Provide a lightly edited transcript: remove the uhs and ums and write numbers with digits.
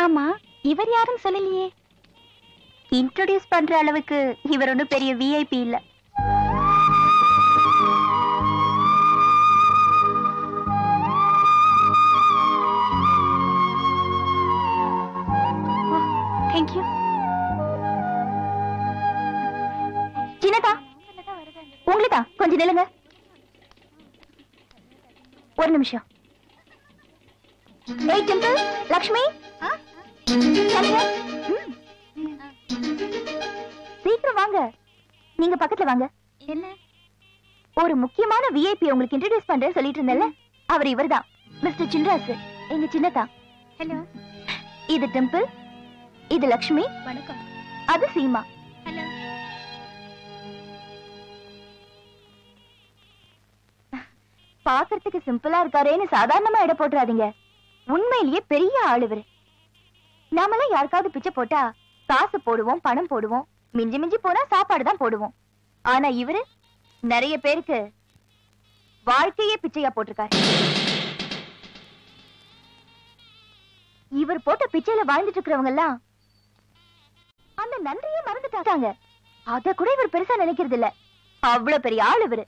ஆமா, இவர் யாரும் சொல்லலையே. இன்ட்ரோடியூஸ் பண்ற அளவுக்கு இவர் ஒன்றும் பெரிய விஐபி இல்ல. தேங்க்யூ. சின்னதா, உங்களுதா? கொஞ்சம் நில்லுங்க, ஒரு நிமிஷம். ஏய் டிம்பிள், லக்ஷ்மி, சீக்கிரம் வாங்க. நீங்க பக்கத்துல வாங்க. என்ன? ஒரு முக்கியமான விஐபி உங்களுக்கு இன்ட்ரோடியூஸ் பண்றேன்னு சொல்லிட்டு இருந்தேன்ல, அவர் இவர்தான், மிஸ்டர் சின்ராஸ், எங்க சின்னதா. ஹலோ. இது டிம்பிள், இது லக்ஷ்மி. வணக்கம். அது சீமா. ஹலோ. பாக்குறதுக்கு சிம்பிளா இருக்காரேன்னு சாதாரணமா இட போட்டுறாதீங்க. உண்மையிலேயே பெரிய ஆளு இவரு. நாமெல்லாம் யாருக்காவது பிச்சை போட்டா காசு போடுவோம், பணம் போடுவோம், மிஞ்சி மிஞ்சி போனா சாப்பாடு தான் போடுவோம். ஆனா இவரு நிறைய பேருக்கு வாழ்க்கையே பிச்சையா போட்டிருக்காரு. இவர் போட்ட பிச்சையில வாழ்ந்துட்டு இருக்கிறவங்க எல்லாம் அந்த நன்றியே மறந்துட்டாங்க. அத கூட இவர் பெருசா நினைக்கிறது இல்ல. அவ்வளவு பெரிய ஆள் இவரு.